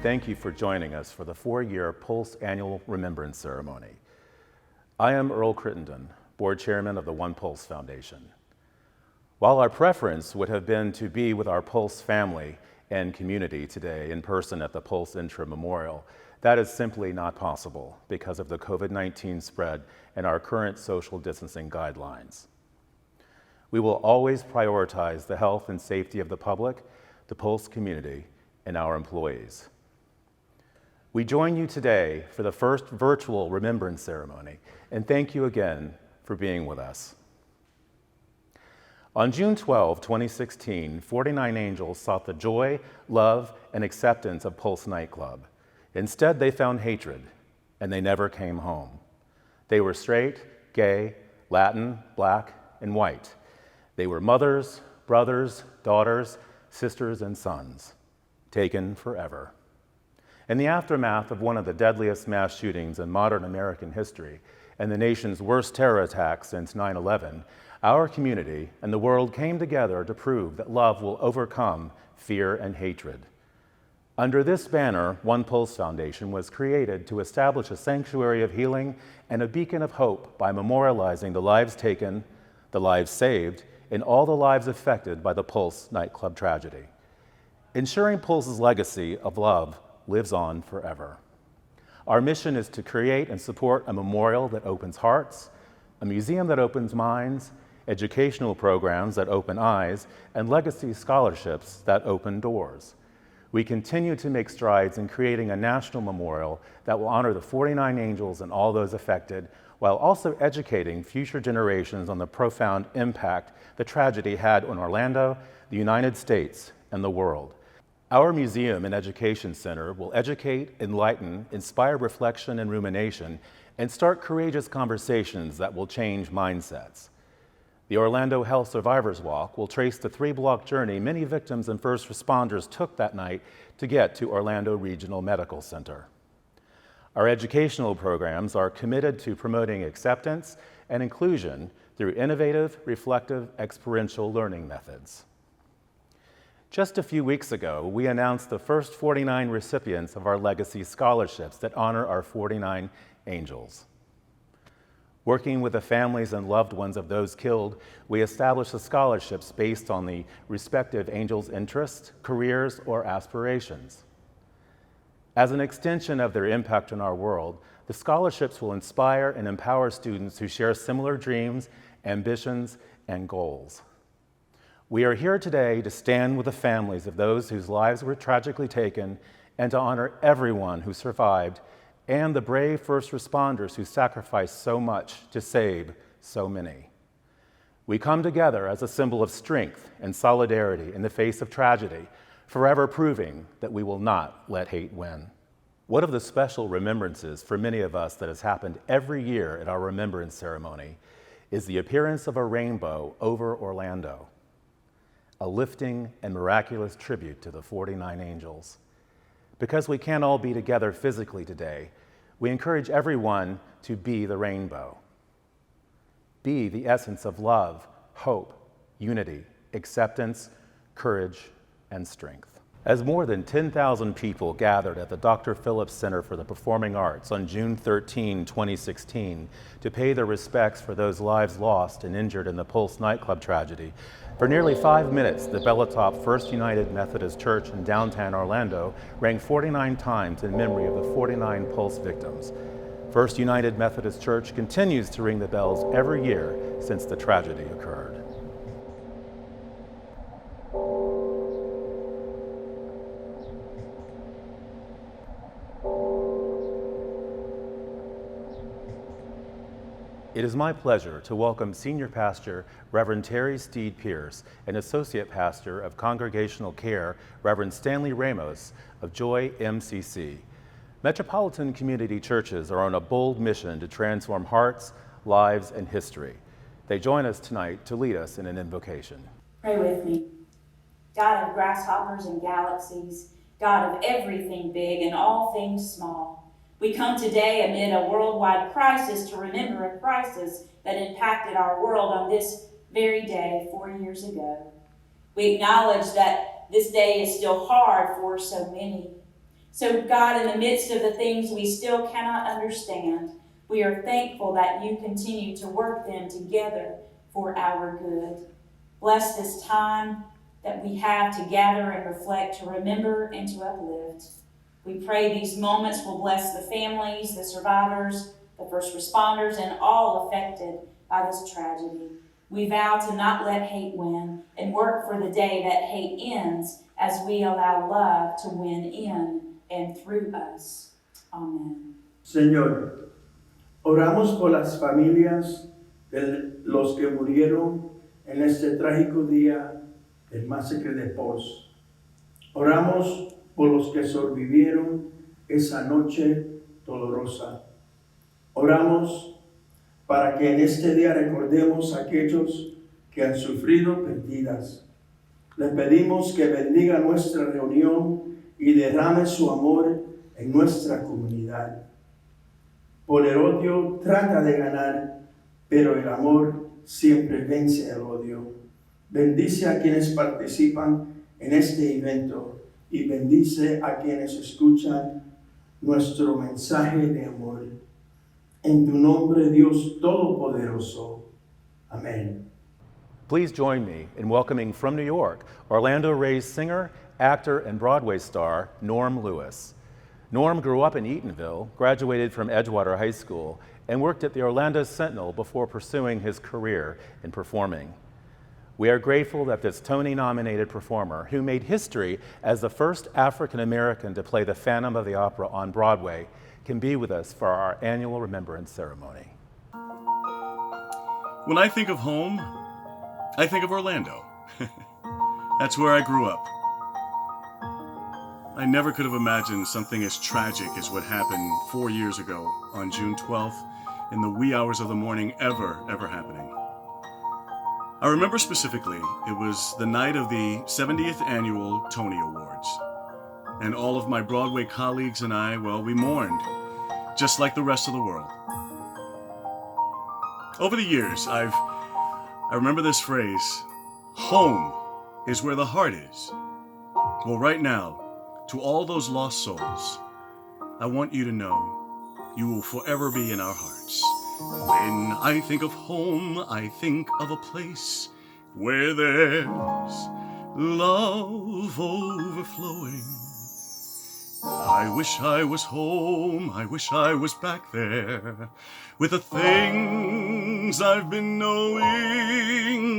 thank you for joining us for the 4-year Pulse Annual Remembrance Ceremony. I am Earl Crittenden, Board Chairman of the onePULSE Foundation. While our preference would have been to be with our Pulse family and community today in person at the Pulse Intra Memorial, that is simply not possible because of the COVID-19 spread and our current social distancing guidelines. We will always prioritize the health and safety of the public, the Pulse community, and our employees. We join you today for the first virtual remembrance ceremony, and thank you again for being with us. On June 12, 2016, 49 angels sought the joy, love, and acceptance of Pulse nightclub. Instead, they found hatred, and they never came home. They were straight, gay, Latin, black, and white. They were mothers, brothers, daughters, sisters, and sons, taken forever. In the aftermath of one of the deadliest mass shootings in modern American history and the nation's worst terror attack since 9/11, our community and the world came together to prove that love will overcome fear and hatred. Under this banner, onePULSE Foundation was created to establish a sanctuary of healing and a beacon of hope by memorializing the lives taken, the lives saved, and all the lives affected by the Pulse nightclub tragedy. Ensuring Pulse's legacy of love lives on forever. Our mission is to create and support a memorial that opens hearts, a museum that opens minds, educational programs that open eyes, and legacy scholarships that open doors. We continue to make strides in creating a national memorial that will honor the 49 angels and all those affected, while also educating future generations on the profound impact the tragedy had on Orlando, the United States, and the world. Our museum and education center will educate, enlighten, inspire reflection and rumination, and start courageous conversations that will change mindsets. The Orlando Health Survivors Walk will trace the 3-block journey many victims and first responders took that night to get to Orlando Regional Medical Center. Our educational programs are committed to promoting acceptance and inclusion through innovative, reflective, experiential learning methods. Just a few weeks ago, we announced the first 49 recipients of our legacy scholarships that honor our 49 angels. Working with the families and loved ones of those killed, we established the scholarships based on the respective angels' interests, careers, or aspirations. As an extension of their impact on our world, the scholarships will inspire and empower students who share similar dreams, ambitions, and goals. We are here today to stand with the families of those whose lives were tragically taken and to honor everyone who survived and the brave first responders who sacrificed so much to save so many. We come together as a symbol of strength and solidarity in the face of tragedy, forever proving that we will not let hate win. One of the special remembrances for many of us that has happened every year at our remembrance ceremony is the appearance of a rainbow over Orlando, a lifting and miraculous tribute to the 49 angels. Because we can't all be together physically today, we encourage everyone to be the rainbow. Be the essence of love, hope, unity, acceptance, courage, and strength. As more than 10,000 people gathered at the Dr. Phillips Center for the Performing Arts on June 13, 2016, to pay their respects for those lives lost and injured in the Pulse nightclub tragedy, for nearly 5 minutes, the Bellatop First United Methodist Church in downtown Orlando rang 49 times in memory of the 49 Pulse victims. First United Methodist Church continues to ring the bells every year since the tragedy occurred. It is my pleasure to welcome Senior Pastor Reverend Terri Steed Pierce and Associate Pastor of Congregational Care Reverend Stanley Ramos of Joy MCC. Metropolitan community churches are on a bold mission to transform hearts, lives, and history. They join us tonight to lead us in an invocation. Pray with me. God of grasshoppers and galaxies, God of everything big and all things small, we come today amid a worldwide crisis to remember a crisis that impacted our world on this very day 4 years ago. We acknowledge that this day is still hard for so many. So God, in the midst of the things we still cannot understand, we are thankful that you continue to work them together for our good. Bless this time that we have to gather and reflect, to remember and to uplift. We pray these moments will bless the families, the survivors, the first responders, and all affected by this tragedy. We vow to not let hate win and work for the day that hate ends as we allow love to win in and through us. Amen. Señor, oramos por las familias de los que murieron en este trágico día del masacre de Pulse. Oramos por los que sobrevivieron esa noche dolorosa. Oramos para que en este día recordemos a aquellos que han sufrido pérdidas. Le pedimos que bendiga nuestra reunión y derrame su amor en nuestra comunidad. Por el odio trata de ganar, pero el amor siempre vence el odio. Bendice a quienes participan en este evento y bendice a quienes escuchan nuestro mensaje de amor. En tu nombre, Dios Todopoderoso. Amén. Please join me in welcoming from New York, Orlando-raised singer, actor, and Broadway star, Norm Lewis. Norm grew up in Eatonville, graduated from Edgewater High School, and worked at the Orlando Sentinel before pursuing his career in performing. We are grateful that this Tony-nominated performer, who made history as the first African American to play the Phantom of the Opera on Broadway, can be with us for our annual remembrance ceremony. When I think of home, I think of Orlando. That's where I grew up. I never could have imagined something as tragic as what happened 4 years ago on June 12th in the wee hours of the morning ever happening. I remember specifically, it was the night of the 70th Annual Tony Awards. And all of my Broadway colleagues and I, well, we mourned, just like the rest of the world. Over the years, I remember this phrase, home is where the heart is. Well, right now, to all those lost souls, I want you to know you will forever be in our hearts. When I think of home, I think of a place where there's love overflowing. I wish I was home, I wish I was back there with the things I've been knowing.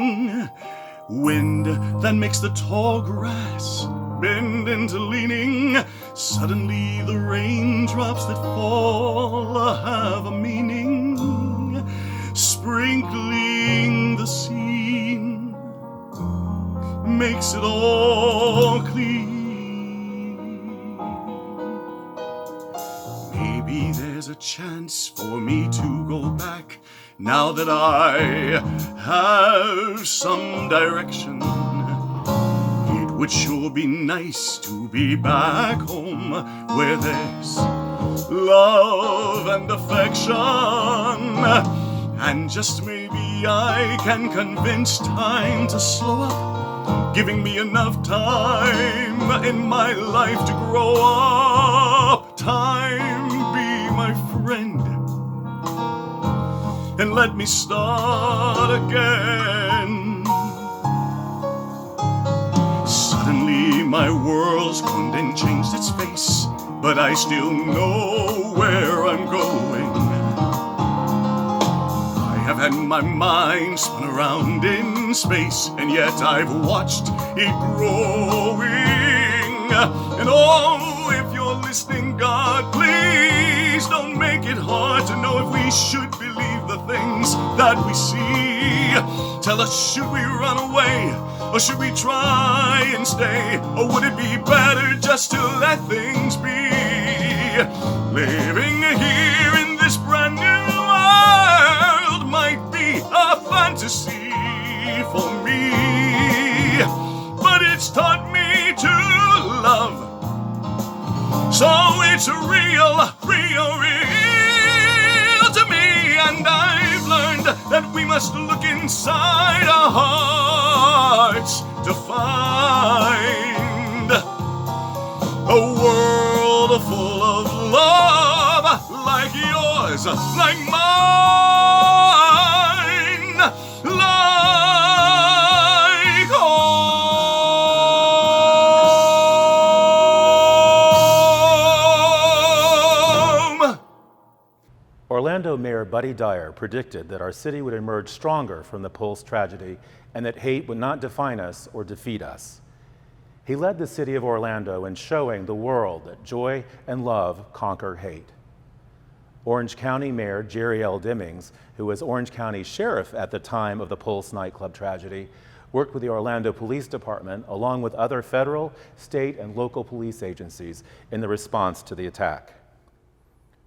Wind that makes the tall grass bend into leaning. Suddenly the raindrops that fall have a meaning, sprinkling the scene makes it all clean. Maybe there's a chance for me to go back now that I have some direction. It would sure be nice to be back home where there's love and affection. And just maybe I can convince time to slow up, giving me enough time in my life to grow up. Time be my friend and let me start again. Suddenly my world's gone and changed its face, but I still know where I'm going. I have had my mind spun around in space, and yet I've watched it growing. And oh, if you're listening, God, please don't make it hard to know if we should believe the things that we see. Tell us, should we run away, or should we try and stay? Or would it be better just to let things be? Living here in this brand new world might be a fantasy for me, but it's taught me to love. So it's real to me, and I've learned that we must look inside our hearts to find a world eyes like mine, like home. Orlando Mayor Buddy Dyer predicted that our city would emerge stronger from the Pulse tragedy and that hate would not define us or defeat us. He led the city of Orlando in showing the world that joy and love conquer hate. Orange County Mayor Jerry L. Demings, who was Orange County Sheriff at the time of the Pulse nightclub tragedy, worked with the Orlando Police Department along with other federal, state, and local police agencies in the response to the attack.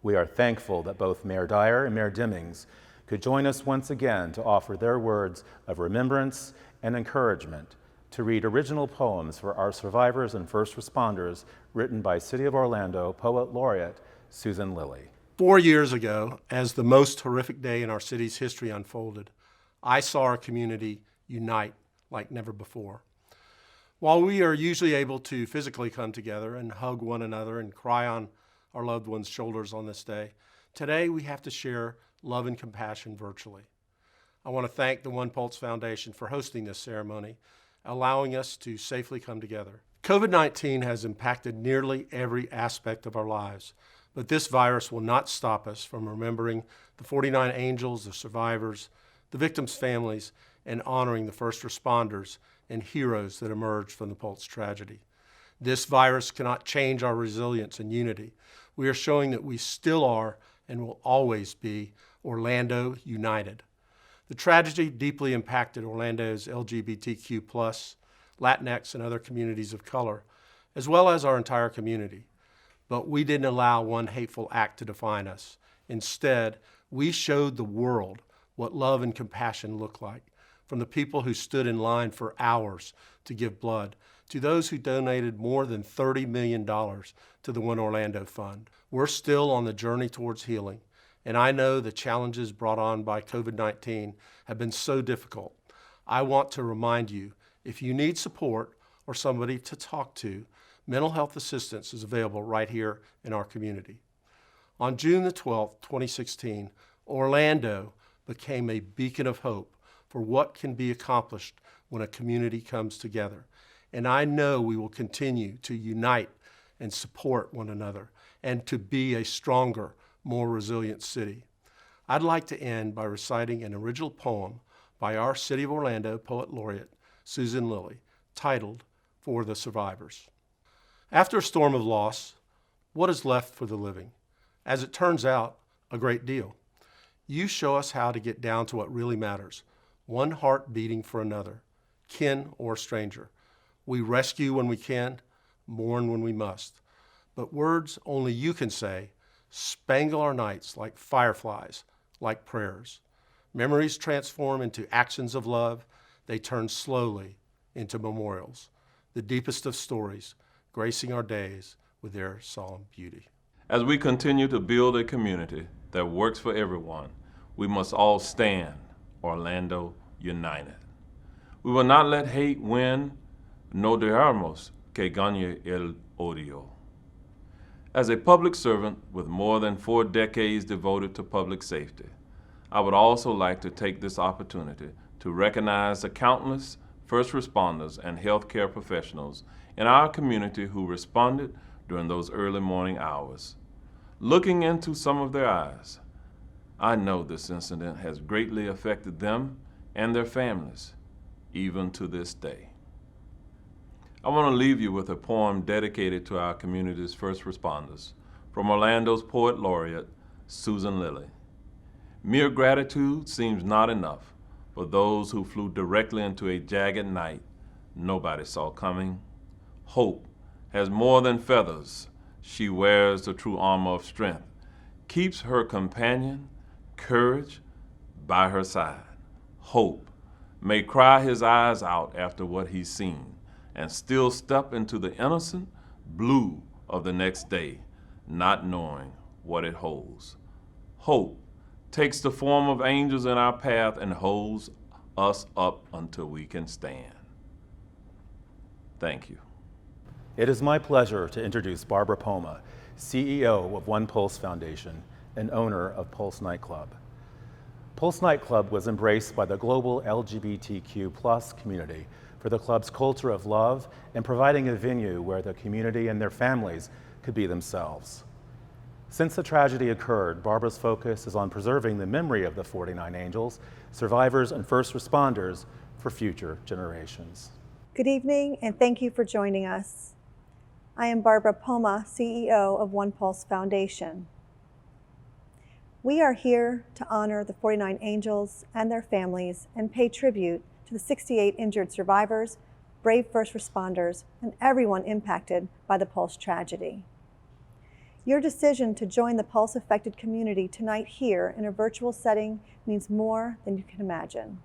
We are thankful that both Mayor Dyer and Mayor Demings could join us once again to offer their words of remembrance and encouragement to read original poems for our survivors and first responders written by City of Orlando Poet Laureate Susan Lilly. 4 years ago, as the most horrific day in our city's history unfolded, I saw our community unite like never before. While we are usually able to physically come together and hug one another and cry on our loved ones' shoulders on this day, today we have to share love and compassion virtually. I want to thank the onePULSE Foundation for hosting this ceremony, allowing us to safely come together. COVID-19 has impacted nearly every aspect of our lives, but this virus will not stop us from remembering the 49 angels, the survivors, the victims' families, and honoring the first responders and heroes that emerged from the Pulse tragedy. This virus cannot change our resilience and unity. We are showing that we still are and will always be Orlando United. The tragedy deeply impacted Orlando's LGBTQ+, Latinx, and other communities of color, as well as our entire community. But we didn't allow one hateful act to define us. Instead, we showed the world what love and compassion look like, from the people who stood in line for hours to give blood, to those who donated more than $30 million to the One Orlando Fund. We're still on the journey towards healing, and I know the challenges brought on by COVID-19 have been so difficult. I want to remind you, if you need support or somebody to talk to, mental health assistance is available right here in our community. On June the 12th, 2016, Orlando became a beacon of hope for what can be accomplished when a community comes together. And I know we will continue to unite and support one another and to be a stronger, more resilient city. I'd like to end by reciting an original poem by our City of Orlando Poet Laureate, Susan Lilly, titled For the Survivors. After a storm of loss, what is left for the living? As it turns out, a great deal. You show us how to get down to what really matters, one heart beating for another, kin or stranger. We rescue when we can, mourn when we must. But words only you can say spangle our nights like fireflies, like prayers. Memories transform into actions of love. They turn slowly into memorials, the deepest of stories, gracing our days with their solemn beauty. As we continue to build a community that works for everyone, we must all stand Orlando united. We will not let hate win, no dejaremos que gane el odio. As a public servant with more than 4 decades devoted to public safety, I would also like to take this opportunity to recognize the countless first responders and healthcare professionals in our community who responded during those early morning hours. Looking into some of their eyes, I know this incident has greatly affected them and their families, even to this day. I want to leave you with a poem dedicated to our community's first responders from Orlando's Poet Laureate, Susan Lilly. Mere gratitude seems not enough for those who flew directly into a jagged night nobody saw coming. Hope has more than feathers. She wears the true armor of strength, keeps her companion, courage, by her side. Hope may cry his eyes out after what he's seen and still step into the innocent blue of the next day, not knowing what it holds. Hope takes the form of angels in our path and holds us up until we can stand. Thank you. It is my pleasure to introduce Barbara Poma, CEO of onePULSE Foundation, and owner of Pulse nightclub. Pulse nightclub was embraced by the global LGBTQ+ community for the club's culture of love and providing a venue where the community and their families could be themselves. Since the tragedy occurred, Barbara's focus is on preserving the memory of the 49 angels, survivors, and first responders for future generations. Good evening, and thank you for joining us. I am Barbara Poma, CEO of onePULSE Foundation. We are here to honor the 49 angels and their families and pay tribute to the 68 injured survivors, brave first responders, and everyone impacted by the Pulse tragedy. Your decision to join the Pulse-affected community tonight here in a virtual setting means more than you can imagine.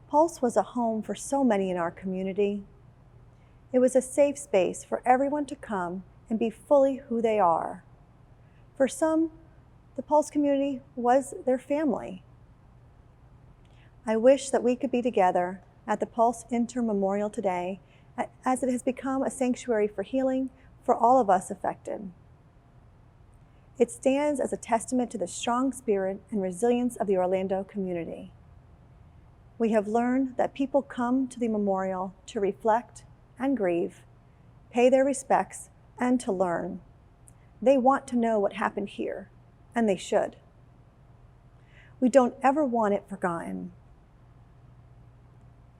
Pulse was a home for so many in our community. It was a safe space for everyone to come and be fully who they are. For some, the Pulse community was their family. I wish that we could be together at the Pulse Inter-Memorial today, as it has become a sanctuary for healing for all of us affected. It stands as a testament to the strong spirit and resilience of the Orlando community. We have learned that people come to the memorial to reflect and grieve, pay their respects, and to learn. They want to know what happened here, and they should. We don't ever want it forgotten.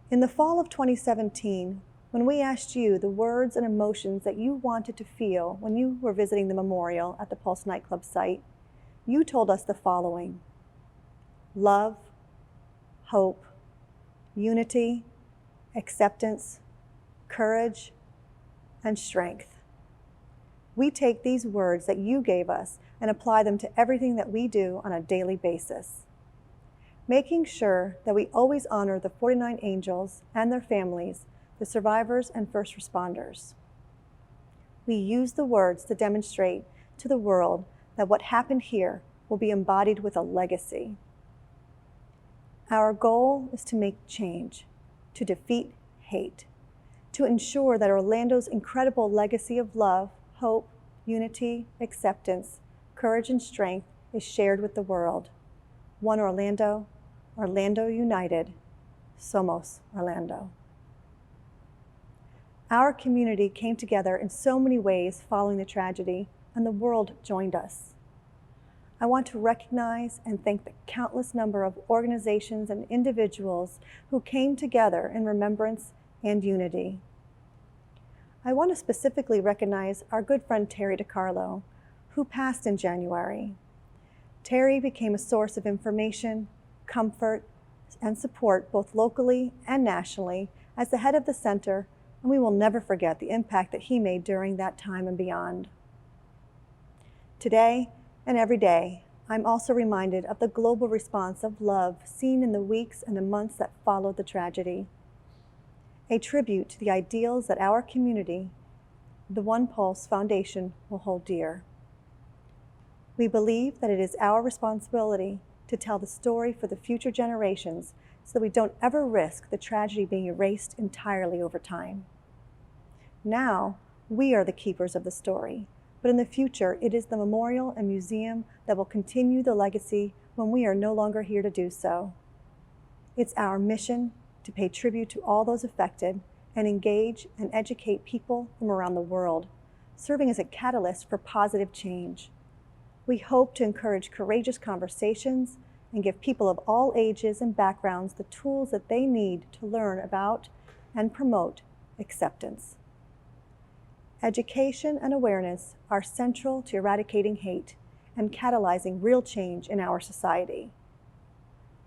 In the fall of 2017, when we asked you the words and emotions that you wanted to feel when you were visiting the memorial at the Pulse nightclub site, you told us the following: love, hope, unity, acceptance, courage, and strength. We take these words that you gave us and apply them to everything that we do on a daily basis, making sure that we always honor the 49 angels and their families, the survivors and first responders. We use the words to demonstrate to the world that what happened here will be embodied with a legacy. Our goal is to make change, to defeat hate, to ensure that Orlando's incredible legacy of love, hope, unity, acceptance, courage, and strength is shared with the world. One Orlando, Orlando united, Somos Orlando. Our community came together in so many ways following the tragedy, and the world joined us. I want to recognize and thank the countless number of organizations and individuals who came together in remembrance and unity. I want to specifically recognize our good friend Terri DiCarlo, who passed in January. Terri became a source of information, comfort, and support both locally and nationally as the head of the center, and we will never forget the impact that he made during that time and beyond. Today and every day, I'm also reminded of the global response of love seen in the weeks and the months that followed the tragedy. A tribute to the ideals that our community, the onePULSE Foundation, will hold dear. We believe that it is our responsibility to tell the story for the future generations so that we don't ever risk the tragedy being erased entirely over time. Now, we are the keepers of the story, but in the future, it is the memorial and museum that will continue the legacy when we are no longer here to do so. It's our mission to pay tribute to all those affected and engage and educate people from around the world, serving as a catalyst for positive change. We hope to encourage courageous conversations and give people of all ages and backgrounds the tools that they need to learn about and promote acceptance. Education and awareness are central to eradicating hate and catalyzing real change in our society.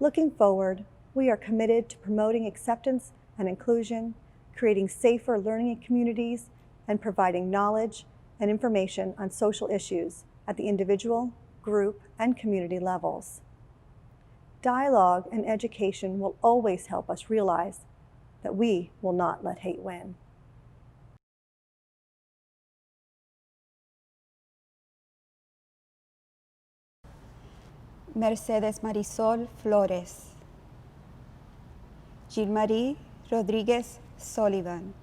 Looking forward, we are committed to promoting acceptance and inclusion, creating safer learning communities, and providing knowledge and information on social issues at the individual, group, and community levels. Dialogue and education will always help us realize that we will not let hate win. Mercedes Marisol Flores, Gilmarie Rodríguez Sullivan,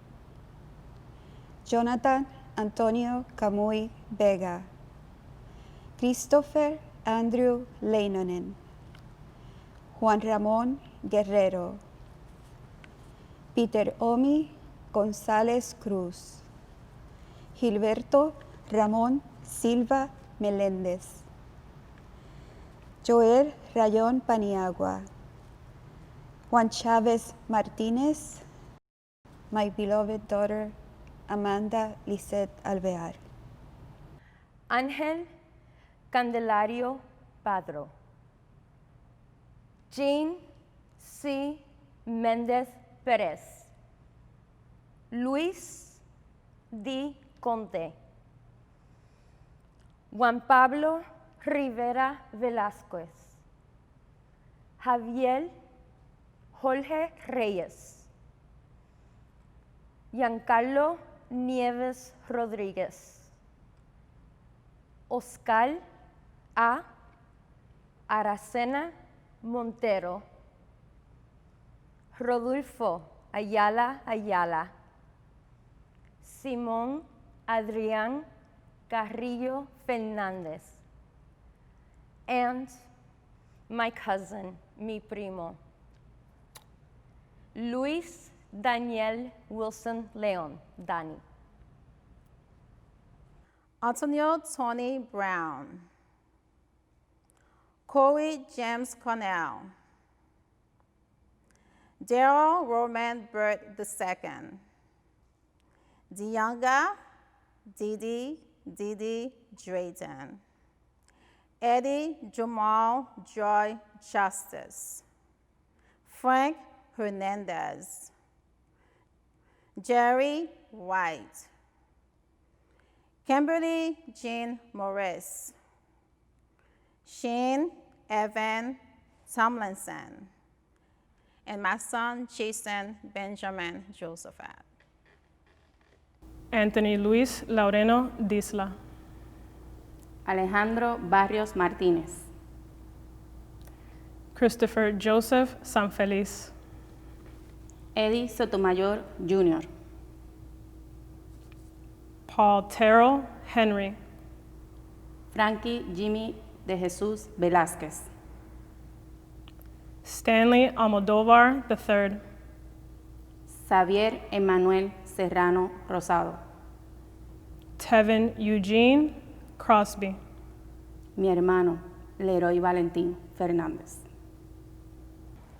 Jonathan Antonio Camuy Vega, Christopher Andrew Leinonen, Juan Ramón Guerrero, Peter Omi González Cruz, Gilberto Ramón Silva Meléndez, Joel Rayón Paniagua, Juan Chávez Martínez, my beloved daughter Amanda Lisette Alvear. Ángel Candelario Padro, Jean C. Méndez Pérez, Luis D. Conte, Juan Pablo Rivera Velázquez, Javier Jorge Reyes, Giancarlo Nieves Rodríguez, Oscar A. Aracena Montero, Rodolfo Ayala, Simón Adrián Carrillo Fernández, and my cousin, mi primo, Luis Daniel Wilson León, Dani. Antonio Tony Brown, Corey James Cornell, Daryl Roman Burt II, Dianga Didi Drayton, Eddie Jamal Joy Justice, Frank Hernandez, Jerry White, Kimberly Jean Morris, Shane Evan Tomlinson, and my son Jason Benjamin Josephat. Anthony Luis Laureno Disla, Alejandro Barrios Martínez, Christopher Joseph Sanfeliz, Eddie Sotomayor Jr., Paul Terrell Henry, Frankie Jimmy de Jesus Velázquez, Stanley Almodovar III, Xavier Emanuel Serrano Rosado, Tevin Eugene Crosby, mi hermano Leroy Valentín Fernández,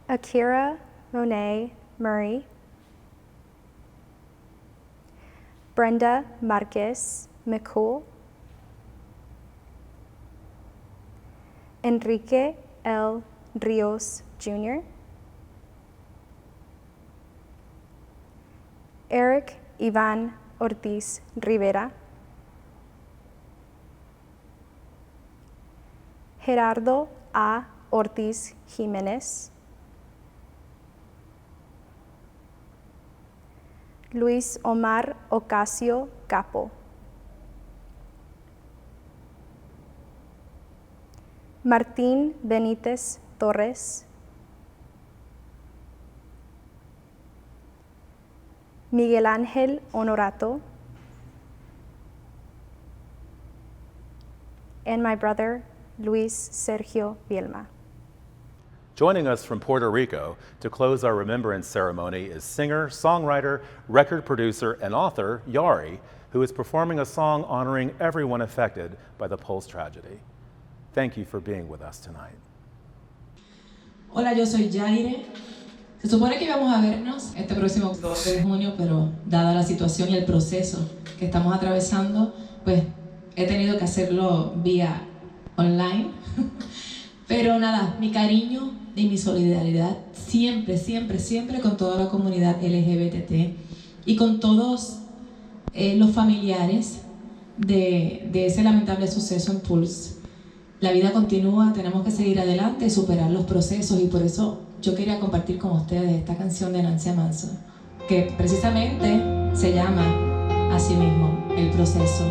Akira Monet Murray, Brenda Marquez McCool, Enrique L. Rios Jr., Eric Ivan Ortiz Rivera, Gerardo A. Ortiz Jiménez, Luis Omar Ocasio Capo, Martín Benítez Torres, Miguel Ángel Honorato, and my brother Luis Sergio Bielma. Joining us from Puerto Rico to close our remembrance ceremony is singer, songwriter, record producer, and author Yari, who is performing a song honoring everyone affected by the Pulse tragedy. Thank you for being with us tonight. Hola, yo soy Yaire. Se supone que íbamos a vernos este próximo 12 de junio, pero dada la situación y el proceso que estamos atravesando, pues he tenido que hacerlo vía online. Pero nada, mi cariño y mi solidaridad siempre, siempre, siempre con toda la comunidad LGBT y con todos los familiares de ese lamentable suceso en Pulse. La vida continúa, tenemos que seguir adelante y superar los procesos, y por eso yo quería compartir con ustedes esta canción de Nancy Manso, que precisamente se llama así mismo, El Proceso.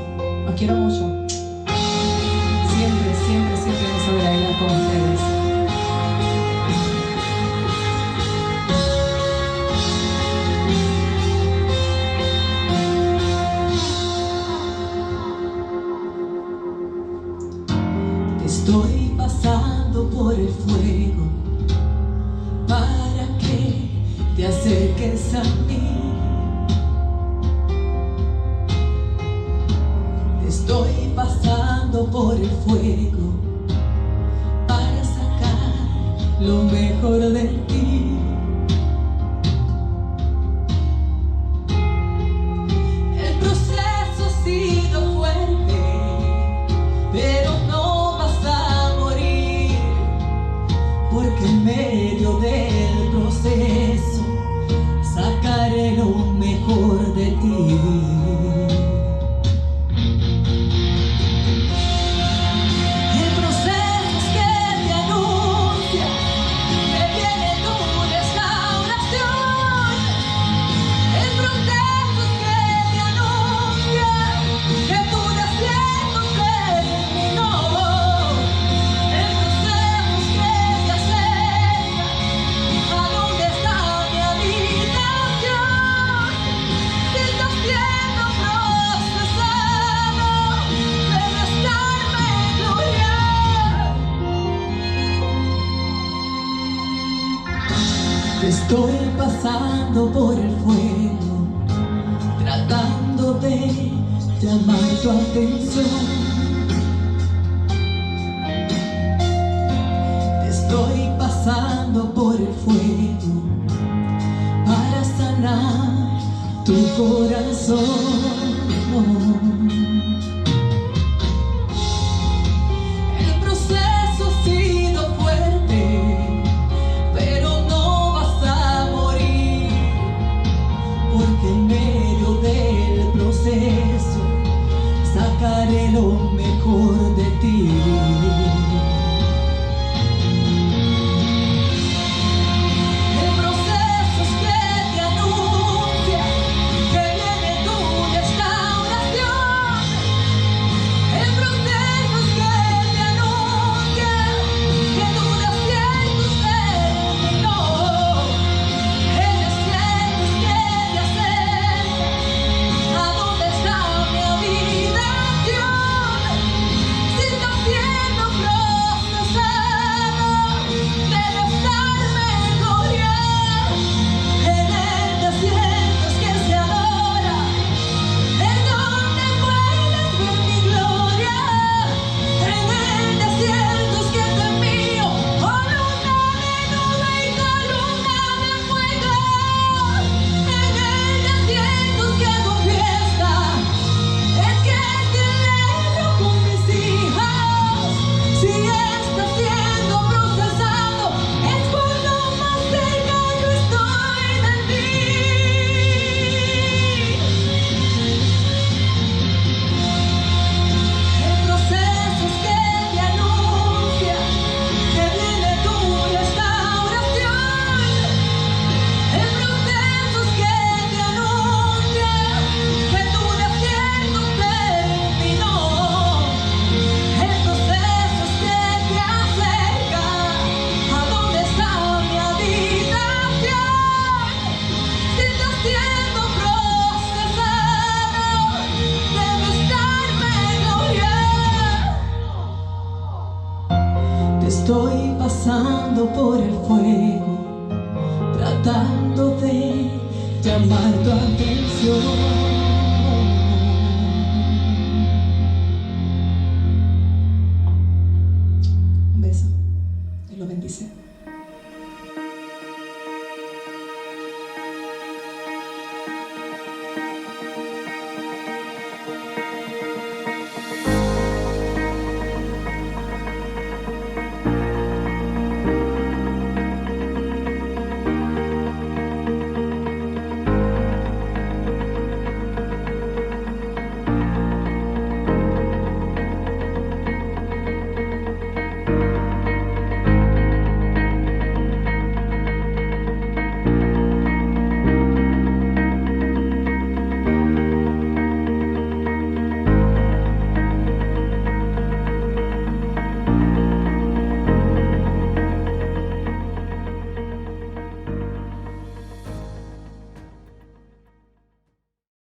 Os quiero mucho. Siempre, siempre, siempre en solidaridad con ustedes. acerques a mí. Estoy pasando por el fuego para sacar lo mejor de ti. El proceso ha sido fuerte, pero no vas a morir, porque en medio del proceso sacaré lo mejor de ti. Estoy pasando por el fuego, tratando de llamar tu atención. Estoy pasando por el fuego para sanar tu corazón. El proceso ha sido fuerte, porque en medio del proceso sacaré lo mejor de ti. El proceso es que te anuncia que viene tu restauración. El proceso es que te anuncia que tu desierto terminó. El desierto es que ¿a dónde está mi habitación? Si estás siendo procesado, debes darme gloria. En el desierto es que se adora, es donde puedes ver mi gloria. En el desierto es que te envío, oh luna de nube y columna de fuego. En el desierto es que hago fiesta, es que celebro con mis hijas. Si estás siendo procesado, es cuando más cerca yo estoy de ti. El proceso es que te anuncia que viene tu restauración. El proceso es que te anuncia que tu desierto terminó. El proceso es que te acerca a donde está mi habitación. Si estás siendo procesado, debes darme gloria. Te estoy pasando por el fuego, tratando de llamar tu atención.